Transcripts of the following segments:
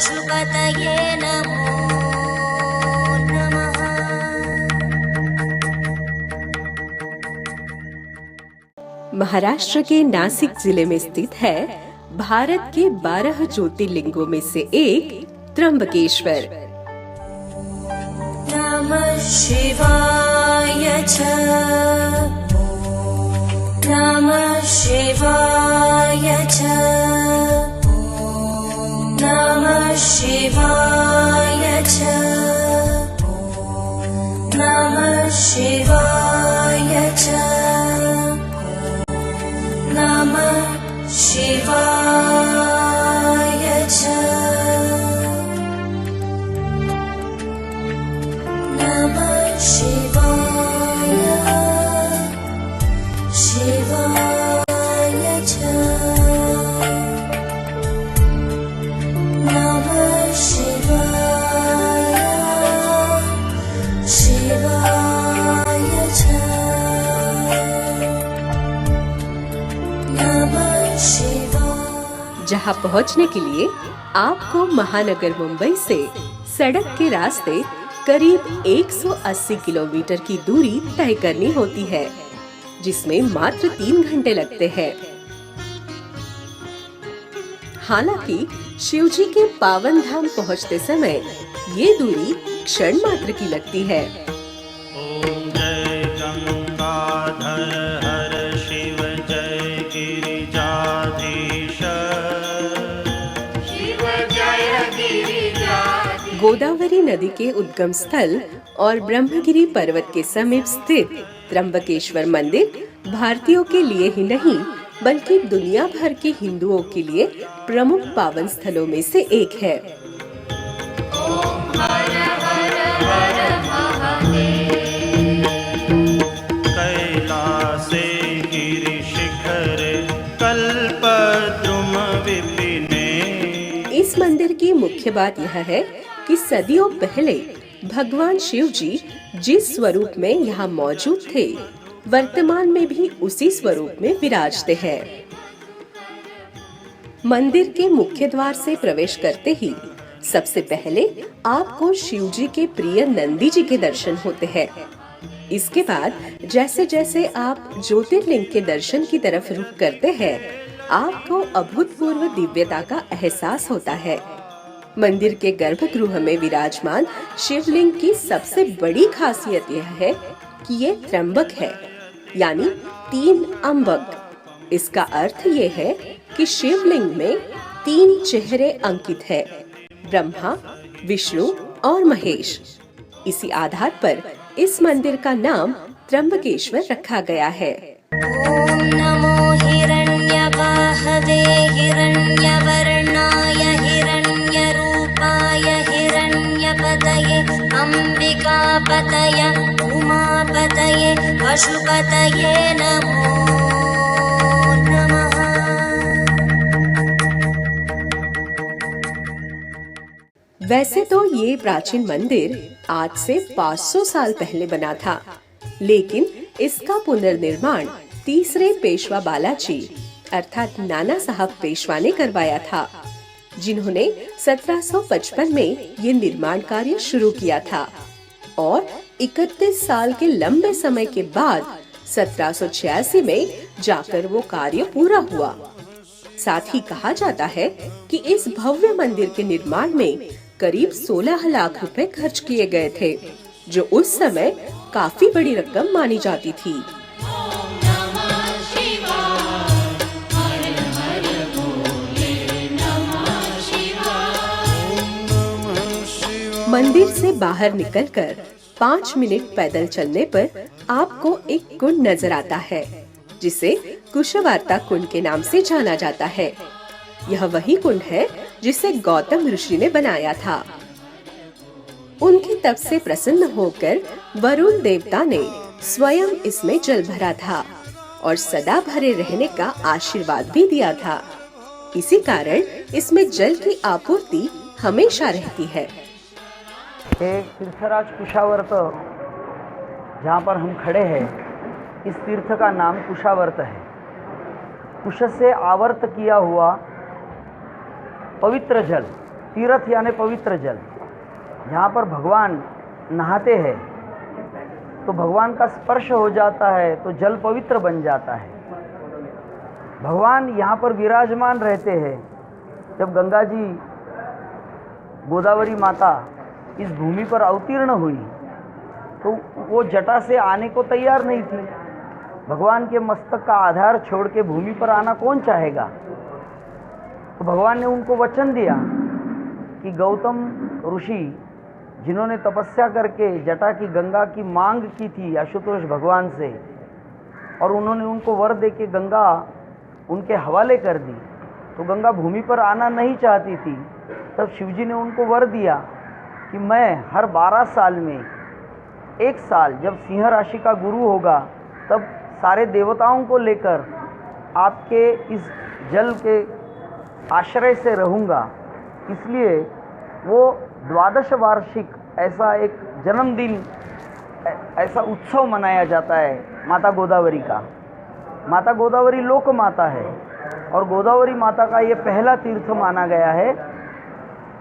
पशुपतये नमो नमः। महाराष्ट्र के नासिक जिले में स्थित है भारत के 12 ज्योतिर्लिंगों में से एक त्र्यंबकेश्वर। नमः शिवाय च, नमः शिवाय च, नमः शिवाय च, नमः शिवाय च, नमः शिवाय च, नमः शिवाय शिवाय च, नमः शिवाय शिवाय च, नमः शिवाय। जहाँ पहुँचने के लिए आपको महानगर मुंबई से सड़क के रास्ते करीब 180 किलोमीटर की दूरी तय करनी होती है, जिसमें मात्र 3 घंटे लगते हैं। हालांकि शिवजी के पावन धाम पहुंचते समय ये दूरी क्षण मात्र की लगती है। ओम जय गंगाधर हर शिव जय गिरिजाधीश, शिव जय गिरिजाधीश। गोदावरी नदी के उद्गम स्थल और ब्रह्मगिरी पर्वत के समीप स्थित त्र्यंबकेश्वर मंदिर भारतीयों के लिए ही नहीं बल्कि दुनिया भर के हिंदुओं के लिए प्रमुख पावन स्थलों में से एक है। कैलासे गिरिशिखरे कल्पद्रुम विपिने। इस मंदिर की मुख्य बात यह है कि सदियों पहले भगवान शिव जी जिस स्वरूप में यहाँ मौजूद थे, वर्तमान में भी उसी स्वरूप में विराजते हैं। मंदिर के मुख्य द्वार से प्रवेश करते ही सबसे पहले आपको शिव जी के प्रिय नंदी जी के दर्शन होते हैं। इसके बाद जैसे जैसे आप ज्योतिर्लिंग के दर्शन की तरफ रुख करते हैं, आपको अभूतपूर्व दिव्यता का एहसास होता है। मंदिर के गर्भगृह में विराजमान शिवलिंग की सबसे बड़ी खासियत यह है कि ये त्र्यंबक है, यानी 3 अम्बक। इसका अर्थ ये है कि शिवलिंग में 3 चेहरे अंकित है, ब्रह्मा, विष्णु और महेश। इसी आधार पर इस मंदिर का नाम त्र्यंबकेश्वर रखा गया है। ओम नमो हिरण्यवाहवे हिरण्यवर्णाय हिरण्यरूपाय हिरण्यपतये अम्बिकापतये उमापतये पशुपतये नमो नमः। वैसे तो ये प्राचीन मंदिर आज से 500 साल पहले बना था, लेकिन इसका पुनर्निर्माण तीसरे पेशवा बालाजी अर्थात नाना साहब पेशवा ने करवाया था, जिन्होंने 1755 में ये निर्माण कार्य शुरू किया था और 31 साल के लंबे समय के बाद 1786 में जाकर वो कार्य पूरा हुआ। साथ ही कहा जाता है कि इस भव्य मंदिर के निर्माण में करीब 16 लाख रुपए खर्च किए गए थे, जो उस समय काफी बड़ी रकम मानी जाती थी। मंदिर से बाहर निकलकर 5 मिनट पैदल चलने पर आपको एक कुंड नजर आता है, जिसे कुशवार्ता कुंड के नाम से जाना जाता है। यह वही कुंड है जिसे गौतम ऋषि ने बनाया था। उनके तप से प्रसन्न होकर वरुण देवता ने स्वयं इसमें जल भरा था और सदा भरे रहने का आशीर्वाद भी दिया था। इसी कारण इसमें जल की आपूर्ति हमेशा रहती है। तीर्थराज कुशावर्त जहाँ पर हम खड़े हैं, इस तीर्थ का नाम कुशावर्त है। कुश से आवर्त किया हुआ पवित्र जल तीर्थ यानी पवित्र जल, जहाँ पर भगवान नहाते हैं तो भगवान का स्पर्श हो जाता है तो जल पवित्र बन जाता है। भगवान यहाँ पर विराजमान रहते हैं। जब गंगा जी गोदावरी माता इस भूमि पर अवतीर्ण हुई तो वो जटा से आने को तैयार नहीं थी। भगवान के मस्तक का आधार छोड़ के भूमि पर आना कौन चाहेगा। तो भगवान ने उनको वचन दिया कि गौतम ऋषि जिन्होंने तपस्या करके जटा की गंगा की मांग की थी आशुतोष भगवान से, और उन्होंने उनको वर दे के गंगा उनके हवाले कर दी, तो गंगा भूमि पर आना नहीं चाहती थी। तब शिवजी ने उनको वर दिया कि मैं हर 12 साल में एक साल जब सिंह राशि का गुरु होगा तब सारे देवताओं को लेकर आपके इस जल के आश्रय से रहूँगा। इसलिए वो 12 वार्षिक ऐसा एक जन्मदिन, ऐसा उत्सव मनाया जाता है माता गोदावरी का। माता गोदावरी लोक माता है और गोदावरी माता का ये पहला तीर्थ माना गया है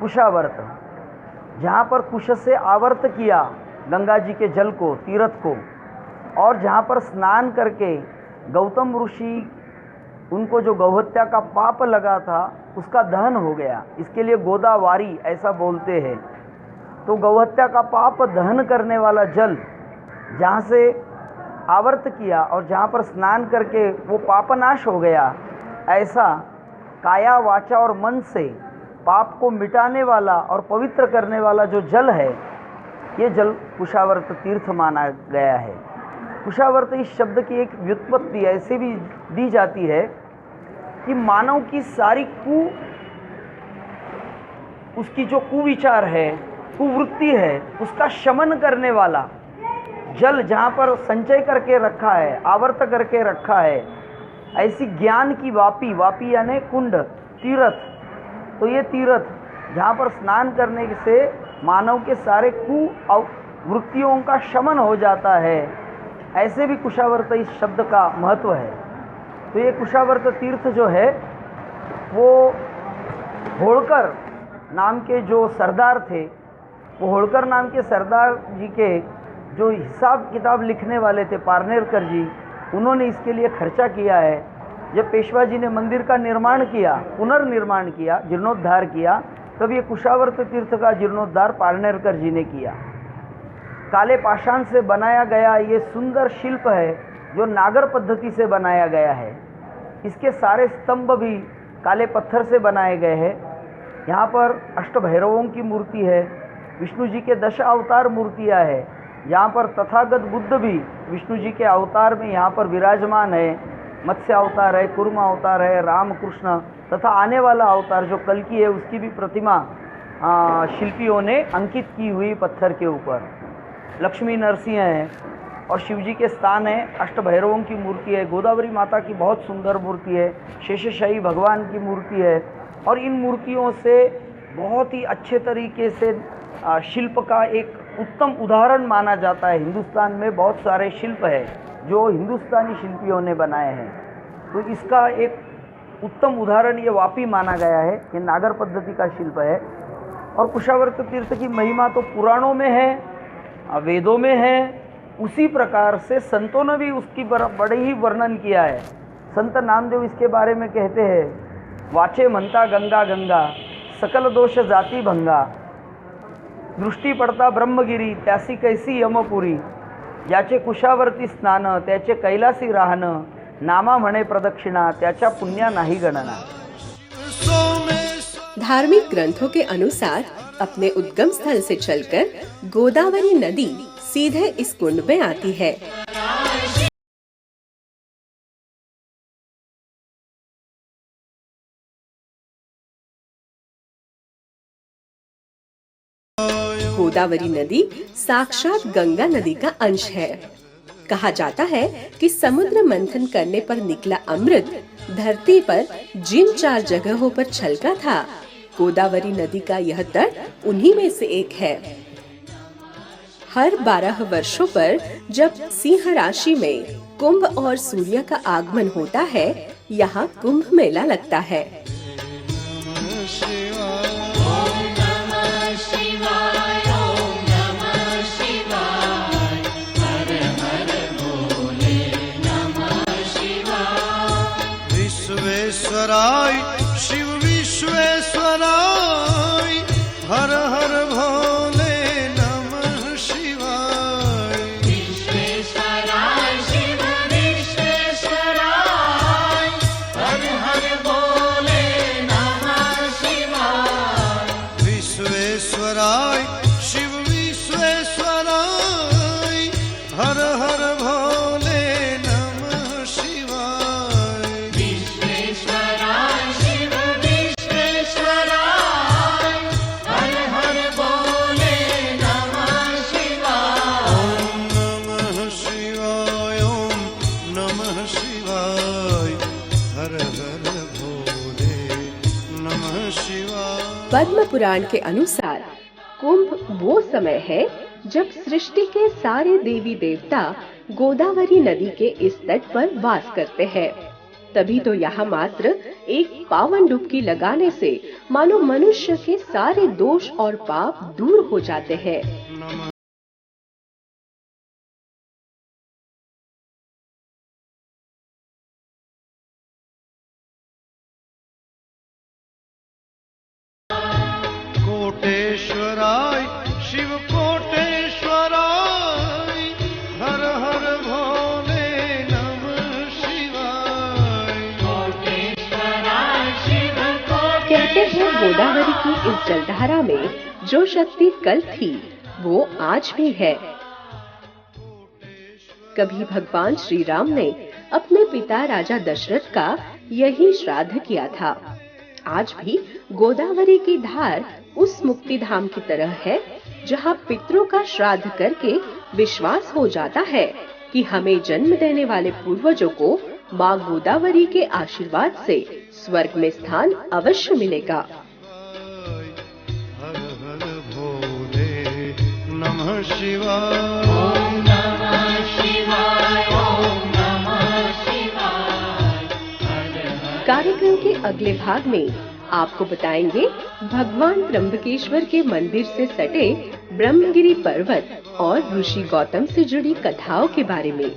कुशावर्त, जहाँ पर कुश से आवर्त किया गंगा जी के जल को, तीर्थ को, और जहाँ पर स्नान करके गौतम ऋषि उनको जो गौहत्या का पाप लगा था उसका दहन हो गया। इसके लिए गोदावारी ऐसा बोलते हैं। तो गौहत्या का पाप दहन करने वाला जल जहाँ से आवर्त किया और जहाँ पर स्नान करके वो पापनाश हो गया, ऐसा काया वाचा और मन से पाप को मिटाने वाला और पवित्र करने वाला जो जल है, ये जल कुशावर्त तीर्थ माना गया है। कुशावर्त इस शब्द की एक व्युत्पत्ति ऐसे भी दी जाती है कि मानव की सारी उसकी जो कुविचार है, कुवृत्ति है, उसका शमन करने वाला जल जहाँ पर संचय करके रखा है, आवर्त करके रखा है, ऐसी ज्ञान की वापी, वापी यानी कुंड, तीर्थ। तो ये तीर्थ जहाँ पर स्नान करने से मानव के सारे कुवृत्तियों का शमन हो जाता है, ऐसे भी कुशावर्त इस शब्द का महत्व है। तो ये कुशावर्त तीर्थ जो है वो होळकर नाम के जो सरदार थे, वो होळकर नाम के सरदार जी के जो हिसाब किताब लिखने वाले थे पारनेरकर जी, उन्होंने इसके लिए खर्चा किया है। जब पेशवा जी ने मंदिर का निर्माण किया, पुनर्निर्माण किया, जीर्णोद्धार किया, तब ये कुशावर्त तीर्थ का जीर्णोद्धार पारनेरकर जी ने किया। काले पाषाण से बनाया गया ये सुंदर शिल्प है जो नागर पद्धति से बनाया गया है। इसके सारे स्तंभ भी काले पत्थर से बनाए गए हैं। यहाँ पर अष्टभैरवों की मूर्ति है, विष्णु जी के 10 अवतार मूर्तियाँ हैं। यहाँ पर तथागत बुद्ध भी विष्णु जी के अवतार में यहाँ पर विराजमान है। मत्स्य अवतार है, कुर्म अवतार है, रामकृष्ण तथा आने वाला अवतार जो कल्कि है उसकी भी प्रतिमा शिल्पियों ने अंकित की हुई पत्थर के ऊपर। लक्ष्मी नरसिंह है और शिवजी के स्थान है, अष्टभैरवों की मूर्ति है, गोदावरी माता की बहुत सुंदर मूर्ति है, शेषशाही भगवान की मूर्ति है। और इन मूर्तियों से बहुत ही अच्छे तरीके से शिल्प का एक उत्तम उदाहरण माना जाता है। हिंदुस्तान में बहुत सारे शिल्प है जो हिंदुस्तानी शिल्पियों ने बनाए हैं, तो इसका एक उत्तम उदाहरण ये वापी माना गया है। ये नागर पद्धति का शिल्प है। और कुशावर्त तीर्थ की महिमा तो पुराणों में है, वेदों में है, उसी प्रकार से संतों ने भी उसकी बड़े ही वर्णन किया है। संत नामदेव इसके बारे में कहते हैं, वाचे म्हणता गंगा गंगा, सकल दोष जाती भंगा, दृष्टी पडता ब्रह्मगिरी, त्यासी कैसी यमपुरी, ज्याचे कुशावर्ती स्नान त्याचे कैलासी राहणं, नामा म्हणे प्रदक्षिणा त्याच्या पुण्या नाही गणना। धार्मिक ग्रंथों के अनुसार अपने उद्गम स्थल से चलकर गोदावरी नदी सीधे इस कुंड में आती है। गोदावरी नदी साक्षात गंगा नदी का अंश है। कहा जाता है कि समुद्र मंथन करने पर निकला अमृत धरती पर जिन 4 जगहों पर छलका था, गोदावरी नदी का यह तट उन्हीं में से एक है। हर 12 वर्षों पर जब सिंह राशि में कुंभ और सूर्य का आगमन होता है, यहाँ कुंभ मेला लगता है। पद्म पुराण के अनुसार कुंभ वो समय है जब सृष्टि के सारे देवी देवता गोदावरी नदी के इस तट पर वास करते हैं। तभी तो यहाँ मात्र एक पावन डुबकी लगाने से मानो मनुष्य के सारे दोष और पाप दूर हो जाते हैं। कोटेश्वराय शिव कोटेश्वराय हर हर भोले नमः शिवाय। कोटेश्वराय शिव कहते हैं गोदावरी की इस जलधारा में जो शक्ति कल थी वो आज भी है। कभी भगवान श्री राम ने अपने पिता राजा दशरथ का यही श्राद्ध किया था। आज भी गोदावरी की धार उस मुक्ति धाम की तरह है जहाँ पितरों का श्राद्ध करके विश्वास हो जाता है कि हमें जन्म देने वाले पूर्वजों को माँ गोदावरी के आशीर्वाद से स्वर्ग में स्थान अवश्य मिलेगा। हर हर भोले नमः शिवाय। कार्यक्रम के अगले भाग में आपको बताएंगे भगवान त्र्यंबकेश्वर के मंदिर से सटे ब्रह्मगिरी पर्वत और ऋषि गौतम से जुड़ी कथाओं के बारे में।